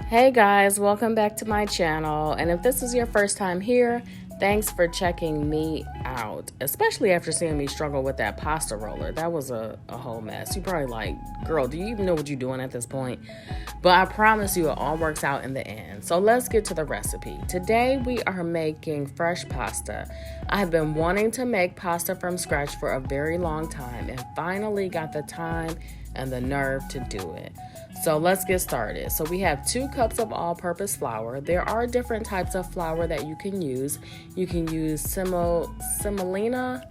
Hey guys, welcome back to my channel, and if this is your first time here, thanks for checking me out, especially after seeing me struggle with that pasta roller. That was a whole mess. You're probably like, girl, do you even know what you're doing at this point? But I promise you it all works out in the end. So let's get to the recipe. Today we are making fresh pasta. I have been wanting to make pasta from scratch for a very long time and finally got the time and the nerve to do it. So let's get started. So we have 2 cups of all-purpose flour. There are different types of flour that you can use. You can use semolina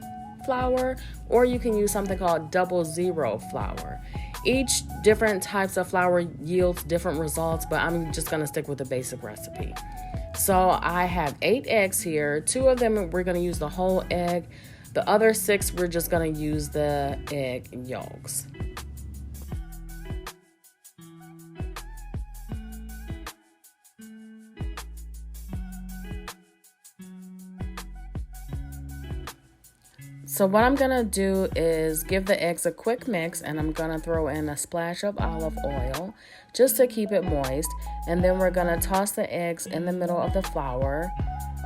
flour, or you can use something called 00 flour. Each different types of flour yields different results, but I'm just gonna stick with the basic recipe. So I have 8 eggs here. 2 of them we're gonna use the whole egg. The other 6 we're just gonna use the egg yolks. So what I'm gonna do is give the eggs a quick mix, and I'm gonna throw in a splash of olive oil just to keep it moist. And then we're gonna toss the eggs in the middle of the flour.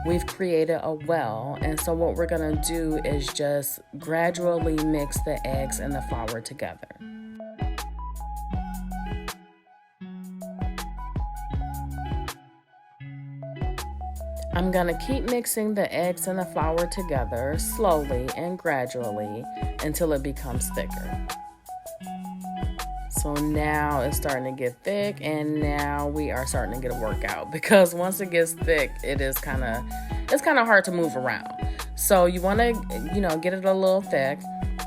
We've created a well, and so what we're gonna do is just gradually mix the eggs and the flour together. I'm gonna keep mixing the eggs and the flour together slowly and gradually until it becomes thicker. So now it's starting to get thick, and now we are starting to get a workout, because once it gets thick, it's kind of hard to move around. So you want to, get it a little thick.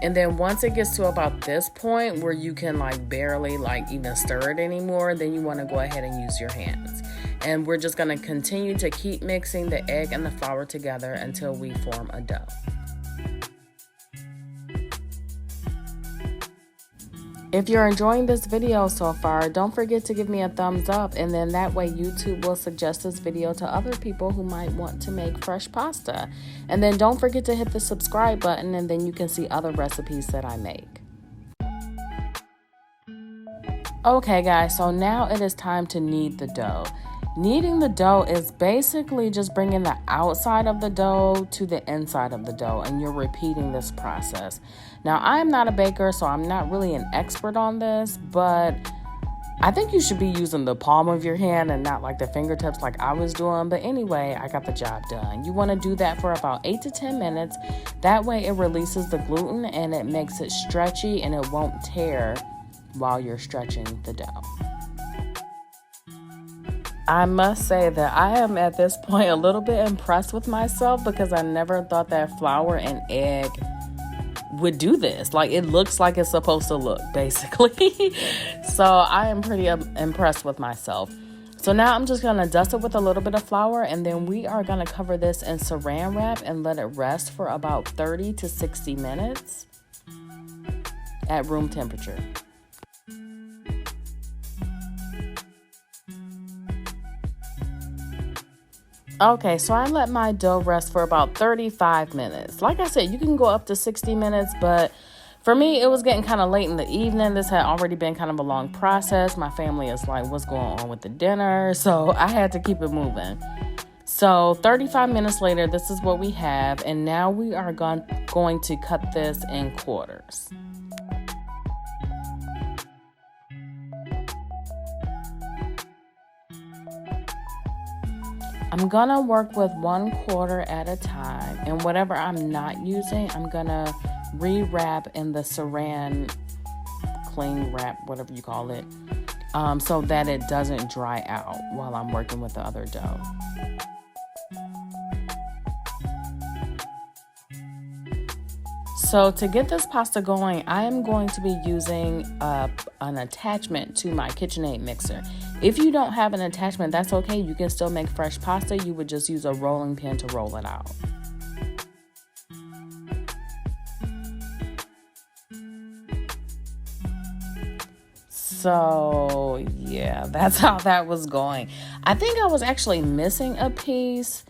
And then once it gets to about this point where you can barely even stir it anymore, then you want to go ahead and use your hands. And we're just going to continue to keep mixing the egg and the flour together until we form a dough. If you're enjoying this video so far, don't forget to give me a thumbs up, and then that way YouTube will suggest this video to other people who might want to make fresh pasta. And then don't forget to hit the subscribe button, and then you can see other recipes that I make. Okay guys, so now it is time to knead the dough. Kneading the dough is basically just bringing the outside of the dough to the inside of the dough, and you're repeating this process. Now, I'm not a baker, so I'm not really an expert on this, but I think you should be using the palm of your hand and not the fingertips like I was doing. But anyway, I got the job done. You want to do that for about 8 to 10 minutes. That way it releases the gluten and it makes it stretchy, and it won't tear while you're stretching the dough. I must say that I am at this point a little bit impressed with myself, because I never thought that flour and egg would do this. It looks like it's supposed to look, basically. So I am pretty impressed with myself. So now I'm just going to dust it with a little bit of flour, and then we are going to cover this in saran wrap and let it rest for about 30 to 60 minutes at room temperature. Okay, so I let my dough rest for about 35 minutes. Like I said, you can go up to 60 minutes, but for me, it was getting kind of late in the evening. This had already been kind of a long process. My family is like, what's going on with the dinner? So I had to keep it moving. So 35 minutes later, this is what we have. And now we are going to cut this in quarters. I'm gonna work with 1/4 at a time, and whatever I'm not using, I'm gonna re-wrap in the saran cling wrap, whatever you call it, so that it doesn't dry out while I'm working with the other dough. So to get this pasta going, I am going to be using an attachment to my KitchenAid mixer. If you don't have an attachment, that's okay. You can still make fresh pasta. You would just use a rolling pin to roll it out. So yeah, that's how that was going. I think I was actually missing a piece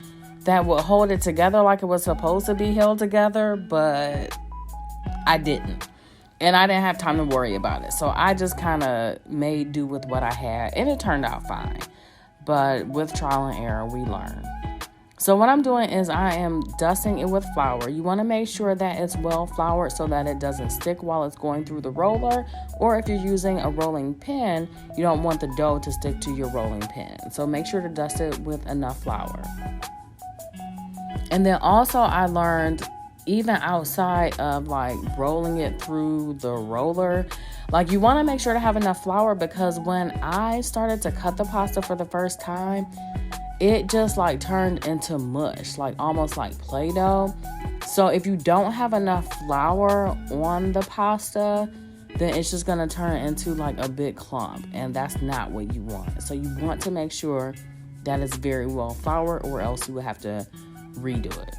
that would hold it together like it was supposed to be held together, but I didn't. And I didn't have time to worry about it. So I just kind of made do with what I had, and it turned out fine. but with trial and error, we learn. So what I'm doing is I am dusting it with flour. You want to make sure that it's well floured so that it doesn't stick while it's going through the roller. Or if you're using a rolling pin, you don't want the dough to stick to your rolling pin. So make sure to dust it with enough flour. And then also I learned, even outside of like rolling it through the roller, like you want to make sure to have enough flour, because when I started to cut the pasta for the first time, it just like turned into mush, like almost like Play-Doh. So if you don't have enough flour on the pasta, then it's just going to turn into like a big clump, and that's not what you want. So you want to make sure that it's very well floured, or else you would have to redo it,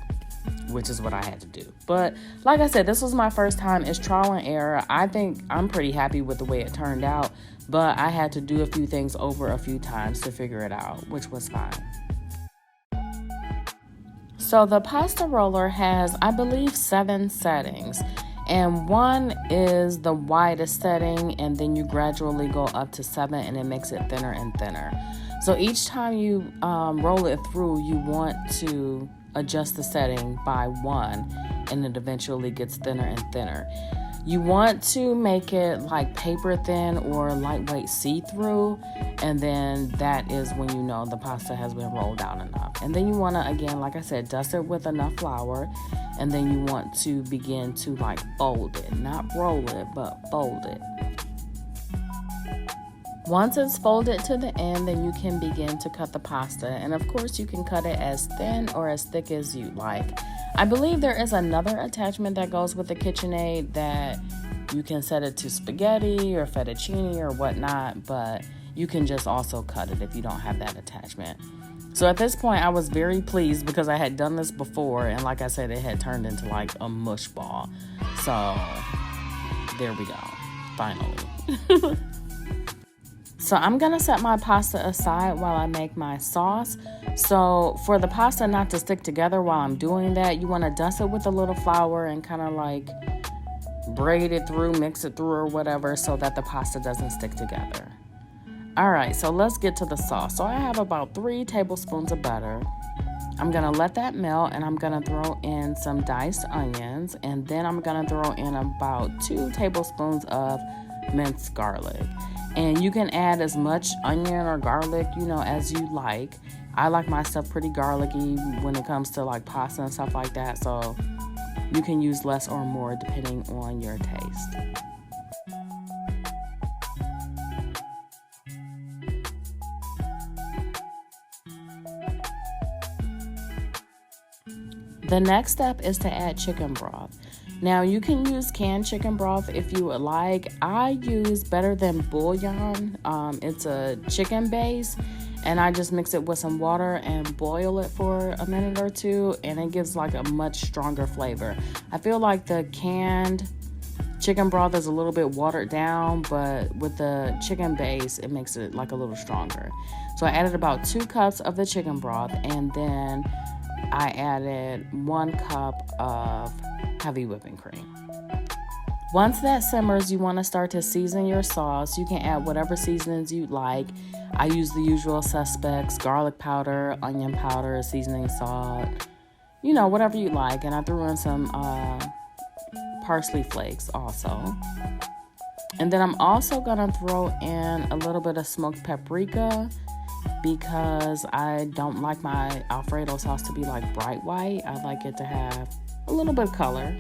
which is what I had to do. But like I said, this was my first time. It's trial and error. I think I'm pretty happy with the way it turned out, but I had to do a few things over a few times to figure it out, which was fine. So the pasta roller has, I believe, 7 settings, and 1 is the widest setting, and then you gradually go up to 7, and it makes it thinner and thinner. So each time you roll it through, you want to adjust the setting by 1, and it eventually gets thinner and thinner. You want to make it like paper thin or lightweight see-through, and then that is when you know the pasta has been rolled out enough. And then you want to, again, like I said, dust it with enough flour, and then you want to begin to like fold it, not roll it, but fold it. Once it's folded to the end, then you can begin to cut the pasta. And of course, you can cut it as thin or as thick as you like. I believe there is another attachment that goes with the KitchenAid that you can set it to spaghetti or fettuccine or whatnot, but you can just also cut it if you don't have that attachment. So at this point, I was very pleased because I had done this before, and like I said, it had turned into like a mush ball. So there we go, finally. So I'm going to set my pasta aside while I make my sauce. So for the pasta not to stick together while I'm doing that, you want to dust it with a little flour and kind of like braid it through, mix it through or whatever, so that the pasta doesn't stick together. All right, so let's get to the sauce. So I have about 3 tablespoons of butter. I'm going to let that melt, and I'm going to throw in some diced onions, and then I'm going to throw in about 2 tablespoons of minced garlic. And you can add as much onion or garlic, as you like. I like my stuff pretty garlicky when it comes to like pasta and stuff like that. So you can use less or more depending on your taste. The next step is to add chicken broth. Now, you can use canned chicken broth if you would like. I use Better Than Bouillon. It's a chicken base, and I just mix it with some water and boil it for a minute or 2, and it gives like a much stronger flavor. I feel like the canned chicken broth is a little bit watered down, but with the chicken base, it makes it like a little stronger. So I added about 2 cups of the chicken broth, and then I added 1 cup of heavy whipping cream. Once that simmers, you want to start to season your sauce. You can add whatever seasonings you'd like. I use the usual suspects: garlic powder, onion powder, seasoning salt, whatever you like. And I threw in some parsley flakes also. And then I'm also going to throw in a little bit of smoked paprika, because I don't like my Alfredo sauce to be like bright white. I like it to have a little bit of color.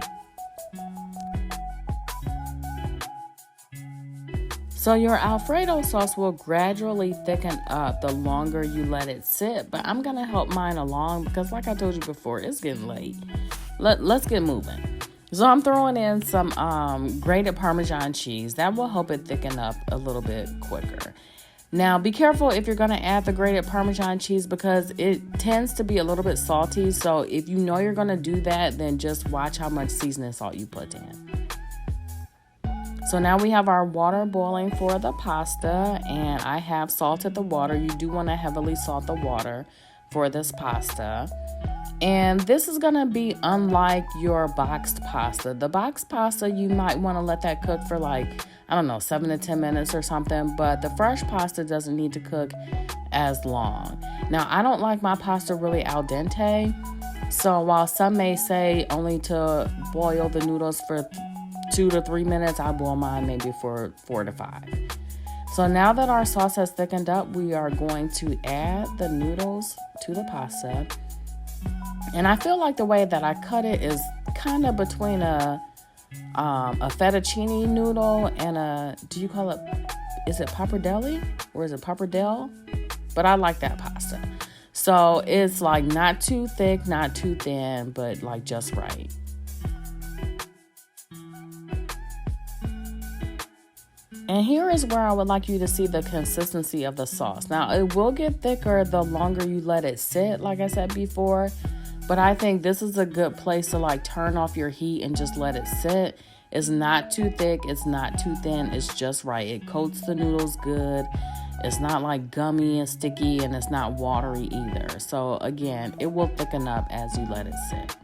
So your Alfredo sauce will gradually thicken up the longer you let it sit, but I'm going to help mine along because like I told you before, it's getting late. Let's get moving. So I'm throwing in some grated Parmesan cheese. That will help it thicken up a little bit quicker. Now, be careful if you're going to add the grated Parmesan cheese because it tends to be a little bit salty. So if you know you're going to do that, then just watch how much seasoning salt you put in. So now we have our water boiling for the pasta, and I have salted the water. You do want to heavily salt the water for this pasta. And this is going to be unlike your boxed pasta. The boxed pasta, you might want to let that cook for I don't know, 7 to 10 minutes or something. But the fresh pasta doesn't need to cook as long. Now, I don't like my pasta really al dente. So while some may say only to boil the noodles for 2 to 3 minutes, I boil mine maybe for 4 to 5. So now that our sauce has thickened up, we are going to add the noodles to the pasta. And I feel like the way that I cut it is kind of between a fettuccine noodle and do you call it, is it pappardelle or is it pappardelle? But I like that pasta. So it's like not too thick, not too thin, but like just right. And here is where I would like you to see the consistency of the sauce. Now, it will get thicker the longer you let it sit, like I said before. But I think this is a good place to like turn off your heat and just let it sit. It's not too thick. It's not too thin. It's just right. It coats the noodles good. It's not like gummy and sticky, and it's not watery either. So again, it will thicken up as you let it sit.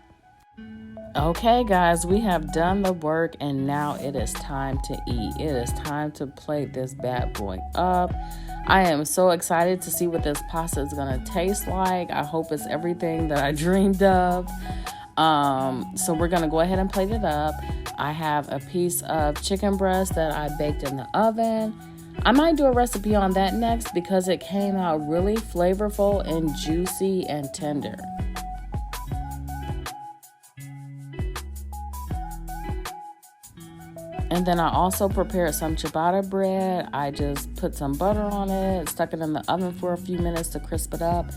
Okay, guys, we have done the work, and now it is time to eat. It is time to plate this bad boy up. I am so excited to see what this pasta is going to taste like. I hope it's everything that I dreamed of. So we're going to go ahead and plate it up. I have a piece of chicken breast that I baked in the oven. I might do a recipe on that next because it came out really flavorful and juicy and tender. And then I also prepared some ciabatta bread. I just put some butter on it, stuck it in the oven for a few minutes to crisp it up,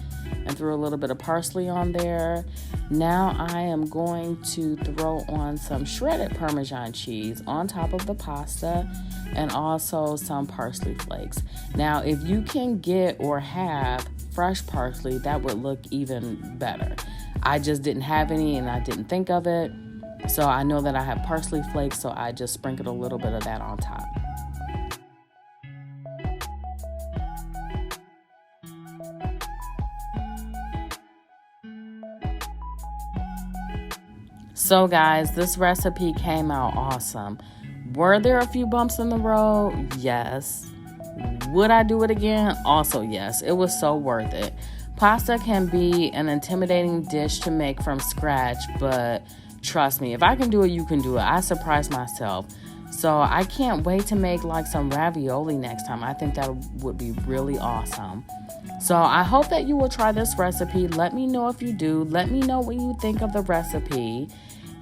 and threw a little bit of parsley on there. Now I am going to throw on some shredded Parmesan cheese on top of the pasta and also some parsley flakes. Now, if you can get or have fresh parsley, that would look even better. I just didn't have any and I didn't think of it. So I know that I have parsley flakes, so I just sprinkled a little bit of that on top. So guys, this recipe came out awesome. Were there a few bumps in the road? Yes. Would I do it again? Also yes. It was so worth it. Pasta can be an intimidating dish to make from scratch, but trust me, if I can do it, you can do it. I surprised myself. So I can't wait to make like some ravioli next time. I think that would be really awesome. So I hope that you will try this recipe. Let me know if you do. Let me know what you think of the recipe.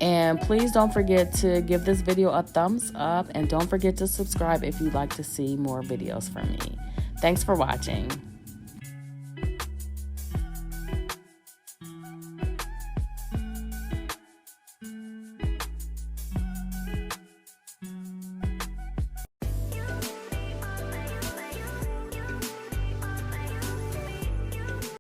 And please don't forget to give this video a thumbs up. And don't forget to subscribe if you'd like to see more videos from me. Thanks for watching.